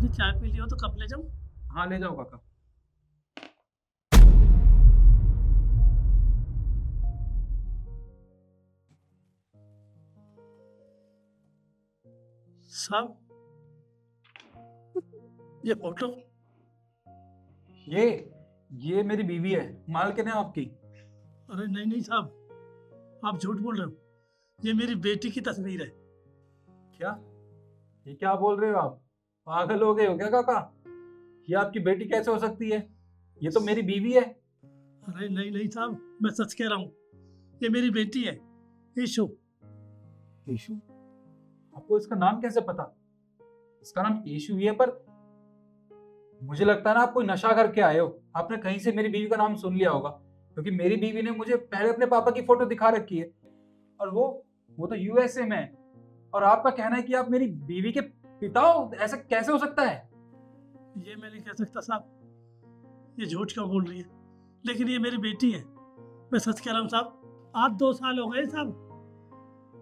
आपने चाय पी ली हो तो कप ले जाऊं? हाँ ले जाओ काका। साहब, ये फोटो। ये ये मेरी बीवी है, मालकिन है आपकी। अरे नहीं नहीं साहब, आप झूठ बोल रहे हो। ये मेरी बेटी की तस्वीर है। क्या? ये क्या बोल रहे हो आप? पागल हो गए हो क्या काका? ये आपकी बेटी कैसे हो सकती है? ये तो मेरी बीवी है। अरे नहीं नहीं साहब, मैं सच कह रहा हूँ। ये मेरी बेटी है, ईशु। यीशु? आपको इसका नाम कैसे पता? इसका नाम यीशु ही है, पर मुझे लगता है ना आप कोई नशा करके आए हो। आपने कहीं से मेरी बीवी का नाम सुन लिया होगा, क्योंकि मेरी बीवी ने मुझे पहले अपने पापा की फोटो दिखा रखी है, और वो तो यूएसए में है। और आपका कहना है कि आप मेरी बीवी के पिता हो? ऐसा कैसे हो सकता है? ये मैं नहीं कह सकता साहब, ये झूठ क्यों बोल रही है। लेकिन ये मेरी बेटी है, मैं सच कह रहा हूँ साहब। आज 2 साल हो गए साहब,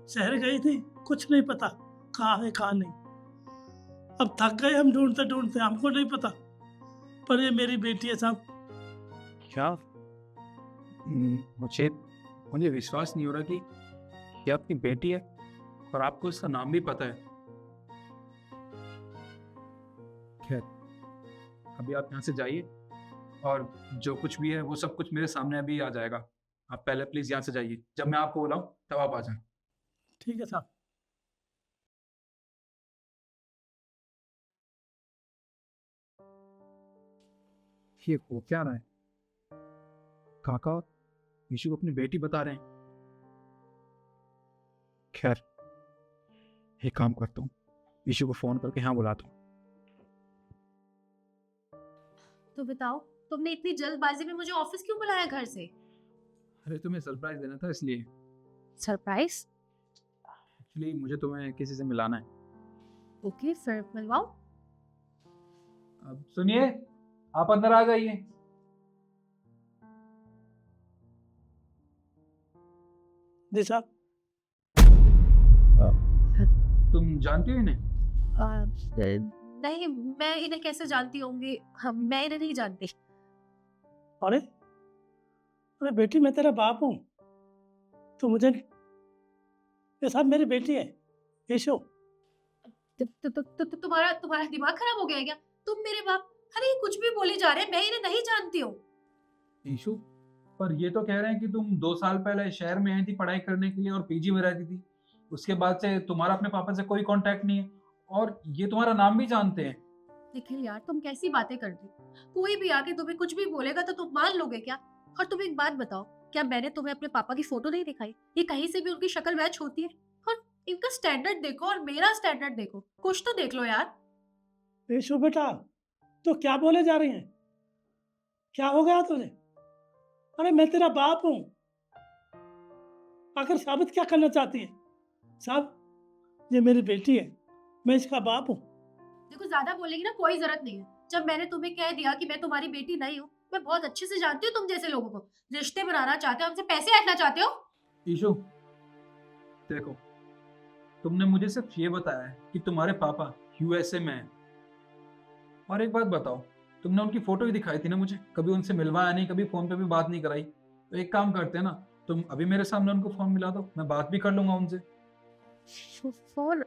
शहर गई थी, कुछ नहीं पता कहाँ है कहाँ नहीं। अब थक गए हम ढूंढते ढूंढते, हमको नहीं पता, पर ये मेरी बेटी है साहब। क्या? मुझे मुझे विश्वास नहीं हो रहा कि ये आपकी बेटी है और आपको इसका नाम भी पता है। खैर, अभी आप यहाँ से जाइए, और जो कुछ भी है वो सब कुछ मेरे सामने अभी आ जाएगा। आप पहले प्लीज यहाँ से जाइए, जब मैं आपको बुलाऊं तब आप आ जाएं। ठीक है साहब। ये हो क्या रहा है? काका यीशु को अपनी बेटी बता रहे हैं। खैर, एक काम करता हूँ, यीशु को फोन करके यहाँ बुलाता हूँ। तो बताओ, तुमने इतनी जल्दबाजी में मुझे ऑफिस क्यों बुलाया घर से? अरे तुम्हें सरप्राइज देना था इसलिए। सरप्राइज? एक्चुअली मुझे तुम्हें किसी से मिलाना है। ओके, फिर मिलवाओ। अब सुनिए, आप अंदर आ जाइए। जी साहब। तुम जानती हो इन्हें? नहीं, मैं इन्हें कैसे जानती होंगी? मैं इन्हें नहीं जानती। अरे अरे बेटी, मैं तेरा बाप हूँ, तो मुझे ये साहब मेरी बेटी है, ईशु। तुम्हारा तुम्हारा दिमाग खराब हो गया है क्या? तुम मेरे बाप? अरे ये कुछ भी बोले जा रहे हैं, मैं इन्हें नहीं जानती हूँ। ईशु, पर ये तो कह रहे हैं कि तुम 2 साल पहले शहर में आई थी पढ़ाई करने के लिए और पीजी में रहती थी। उसके बाद से तुम्हारा अपने पापा से कोई कांटेक्ट नहीं है, और ये तुम्हारा नाम भी जानते हैं। निखिल यार, तुम कैसी बातें करते हो? कोई भी आके तुम्हें कुछ भी बोलेगा तो तुम मान लोगे क्या? और तुम एक बात बताओ, क्या मैंने तुम्हें अपने पापा की फोटो नहीं दिखाई? ये कहीं से भी उनकी शक्ल मैच होती है? और इनका स्टैंडर्ड देखो और मेरा स्टैंडर्ड देखो, कुछ तो देख लो यार। ईशु बेटा, तो क्या बोले जा रही है? क्या हो गया तुझे? अरे मैं तेरा बाप हूँ, आखिर साबित क्या करना चाहती है? साहब, ये मेरी बेटी है, मैं इसका बाप हूँ। देखो, ज्यादा बोलेगी ना कोई जरूरत नहीं है। जब मैंने तुम्हें कह दिया कि मैं तुम्हारी बेटी नहीं हूँ, मैं बहुत अच्छे से जानती हूँ तुम जैसे लोगों को। रिश्ते बनाना चाहते हो, हमसे पैसे ऐंठना चाहते हो। ईशु देखो, तुमने मुझे सिर्फ ये बताया है कि तुम्हारे पापा यूएसए में हैं। और एक बात बताओ, तुमने उनकी फोटो ही दिखाई थी ना मुझे, कभी उनसे मिलवाया नहीं, कभी फोन पे भी बात नहीं कराई। तो एक काम करते हैं ना, तुम अभी मेरे सामने उनको फोन मिला दो, मैं बात भी कर लूंगा उनसे। फोन?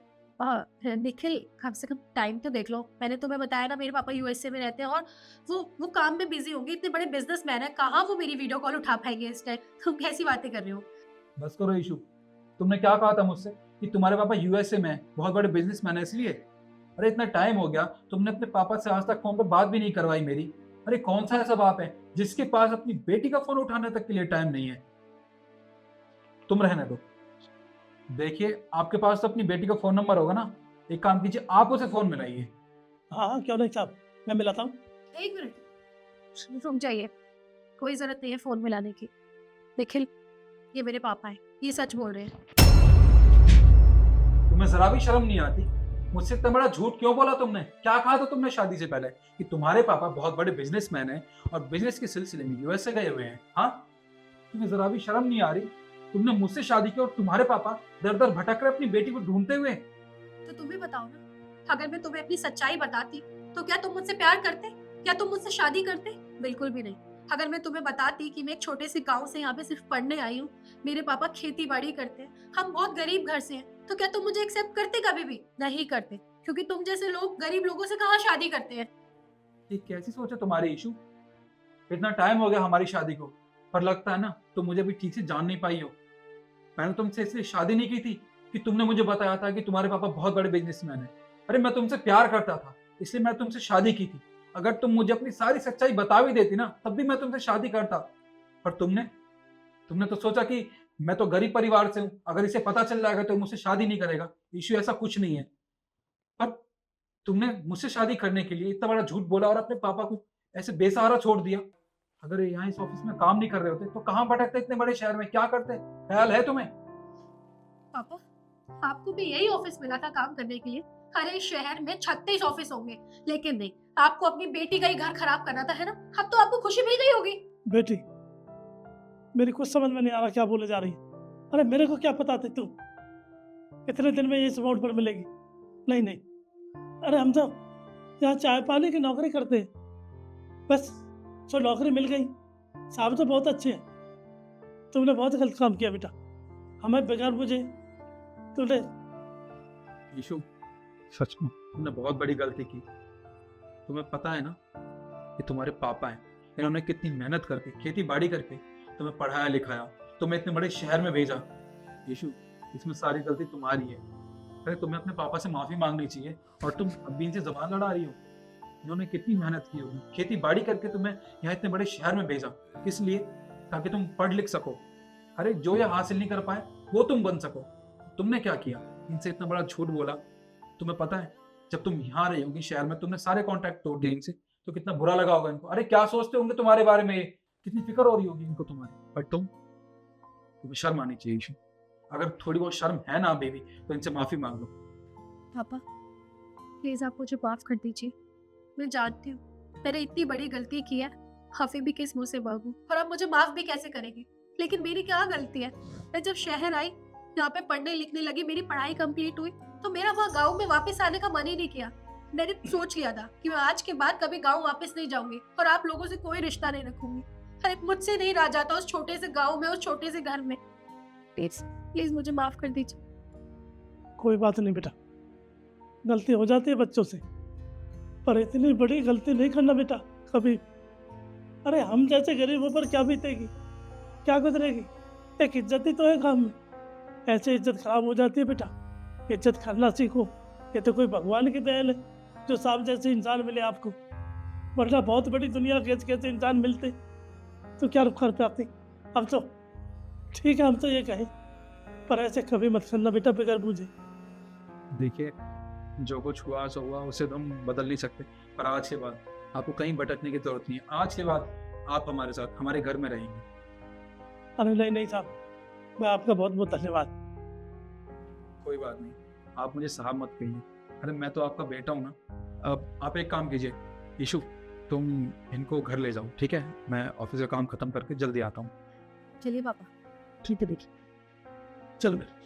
निखिल, कम से कम टाइम तो देख लो। मैंने तुम्हें बताया ना, मेरे पापा यूएसए में रहते हैं और वो काम में बिजी होंगे। इतने बड़े बिजनेसमैन है, कहाँ वो मेरी वीडियो कॉल उठा पाएंगे इस टाइम? तुम कैसी बातें कर रहे हो? बस करो ईशु, तुमने क्या कहा था मुझसे कि तुम्हारे पापा यूएसए में हैं, बहुत बड़े बिजनेसमैन है इसलिए? अरे इतना टाइम हो गया, तुमने अपने पापा से आज तक फोन पे बात भी नहीं करवाई मेरी। अरे कौन सा ऐसा बाप है जिसके पास अपनी बेटी का फोन उठाने तक के लिए टाइम नहीं है? तुम रहने दो। देखिए, आपके पास तो अपनी बेटी का फोन नंबर होगा ना, एक काम कीजिए, आप उसे फोन मिलाइए। हाँ हाँ, क्यों नहीं साहब, मैं मिलाता हूँ। एक मिनट रुक जाइए, कोई जरूरत नहीं है फोन मिलाने की। निखिल, ये मेरे पापा है, ये सच बोल रहे हैं। तुम्हें जरा भी शर्म नहीं आती? मुझसे इतना बड़ा झूठ क्यों बोला तुमने? क्या कहा था तुमने शादी से पहले कि तुम्हारे पापा बहुत बड़े बिजनेसमैन हैं और बिजनेस के सिलसिले में यूएसए गए हुए हैं? हाँ, तुम्हें जरा भी शर्म नहीं आ रही? तुमने मुझसे शादी की और तुम्हारे पापा दर दर भटक रहे अपनी बेटी को ढूंढते हुए। तो तुम भी बताओ ना, अगर मैं तुम्हें अपनी सच्चाई बताती तो क्या तुम मुझसे प्यार करते? क्या तुम मुझसे शादी करते? बिल्कुल भी नहीं। अगर मैं तुम्हें बताती कि मैं एक छोटे से गांव से यहाँ पे सिर्फ पढ़ने आई हूँ, मेरे पापा खेती बाड़ी करते हैं, हम बहुत गरीब घर से हैं, तो क्या तुम मुझे एक्सेप्ट करते? कभी भी नहीं करते, क्योंकि तुम जैसे लोग गरीब लोगों से कहाँ शादी करते हैं। ये कैसी सोच है तुम्हारी इशू? इतना टाइम हो गया हमारी शादी को, पर लगता है ना तुम मुझे भी ठीक से जान नहीं पाई हो। मैंने तुमसे इसलिए शादी नहीं की थी कि तुमने मुझे बताया था कि तुम्हारे पापा बहुत बड़े बिजनेसमैन हैं। अरे मैं तुमसे प्यार करता था, इसलिए मैं तुमसे शादी की थी। अगर तुम मुझे अपनी सारी सच्चाई बता भी देती ना, तब भी मैं तुमसे शादी करता। पर तुमने तुमने तो सोचा कि मैं तो गरीब परिवार से हूँ, अगर इसे पता चल जाएगा तो मुझसे शादी नहीं करेगा। इशू ऐसा कुछ नहीं है। पर तुमने मुझसे शादी करने के लिए इतना बड़ा झूठ बोला और अपने पापा को ऐसे बेसहारा छोड़ दिया। अगर ये यहाँ इस ऑफिस में काम नहीं कर रहे होते तो कहाँ भटकते इतने बड़े शहर में, क्या करते? ख्याल है तुम्हें? पापा, आपको भी यही ऑफिस मिला था काम करने के लिए? अरे शहर में 36 ऑफिस होंगे, लेकिन नहीं, आपको अपनी बेटी का ही घर खराब करना था, है ना? अब तो आपको खुशी मिल गई होगी। बेटी, मेरी कुछ समझ में नहीं आ रहा क्या बोले जा रही है। अरे मेरे को क्या पता थी तू इतने दिन में ये इस अमाउंट पर मिलेगी। नहीं नहीं, अरे हम तो यहाँ चाय पानी की नौकरी करते हैं, बस जो नौकरी मिल गई। साहब तो बहुत अच्छे हैं। तुमने बहुत गलत काम किया बेटा, हमें बगैर मुझे तुमने। ईशु, सच में तुमने बहुत बड़ी गलती की। तुम्हें पता है ना कि तुम्हारे पापा हैं, इन्होंने कितनी मेहनत करके खेती बाड़ी करके तुम्हें पढ़ाया लिखाया, तुम्हें इतने बड़े शहर में भेजा। ईशु, इसमें सारी गलती तुम्हारी है। अरे तुम्हें अपने पापा से माफी मांगनी चाहिए, और तुम अब भी इनसे जबान लड़ा रही हो। इन्होंने कितनी मेहनत की होगी, खेती बाड़ी करके तुम्हें यहाँ इतने बड़े शहर में भेजा, इसलिए ताकि तुम पढ़ लिख सको। अरे जो ये हासिल नहीं कर पाए वो तुम बन सको। तुमने क्या किया? इनसे इतना बड़ा झूठ बोला। तुम्हें पता है जब तुम यहाँ रही होगी शहर में, तुमने सारे कॉन्टैक्ट तोड़ दिए इनसे, तो कितना बुरा लगा होगा इनको। अरे क्या सोचते होंगे तुम्हारे बारे में, कितनी फिक्र हो रही होगी इनको तुम्हारी। बट तुम्हें शर्म आनी चाहिए ईशु। अगर थोड़ी बहुत शर्म है ना बेबी, तो इनसे माफी मांग लो। पापा प्लीज आप मुझे माफ कर दीजिए। मैं जानती हूँ मैंने इतनी बड़ी गलती की है, माफी भी किस मुंह से मांगू, और अब मुझे माफ भी कैसे करेंगे? लेकिन मेरी क्या गलती है? मैं जब शहर आई, यहाँ पे पढ़ने लिखने लगी, मेरी पढ़ाई कंप्लीट हुई, तो मेरा वहाँ गाँव में वापस आने का मन ही नहीं किया। मैंने सोच लिया था कि मैं आज के बाद कभी गाँव वापस नहीं जाऊंगी और आप लोगों से कोई रिश्ता नहीं रखूंगी। अरे मुझसे नहीं रहा जाता उस छोटे से गाँव में, उस छोटे से घर में। प्लीज प्लीज मुझे माफ कर दीजिए। कोई बात नहीं बेटा, गलती हो जाती है बच्चों से, पर इतनी बड़ी गलती नहीं करना बेटा कभी। अरे हम जैसे गरीबों पर क्या बीतेगी, क्या गुजरेगी? एक इज्जत ही तो है काम में, ऐसे इज्जत खराब हो जाती है बेटा। इज्जत करना सीखो। ये तो कोई भगवान की देन है जो सांप जैसे इंसान मिले आपको, वरना बहुत बड़ी दुनिया कैसे कैसे इंसान मिलते तो क्या रुख कर पाती। अब तो ठीक है, हम तो ये कहें, पर ऐसे कभी मत करना बेटा बगैर बूझे। देखिए, जो कुछ हुआ सो हुआ, उसे तो हम बदल नहीं सकते, पर आज के बाद आपको कहीं भटकने की जरूरत नहीं है। आज के बाद आप हमारे साथ हमारे घर में रहेंगे। अरे नहीं नहीं साहब, मैं आपका बहुत बहुत धन्यवाद। कोई बात नहीं, आप मुझे साहब मत कहिए। अरे मैं तो आपका बेटा हूँ ना। अब आप एक काम कीजिए ईशु, तुम इनको घर ले जाओ, ठीक है? मैं ऑफिस का काम खत्म करके जल्दी आता हूँ। चलिए पापा। ठीक है बेटी, चल बेटा।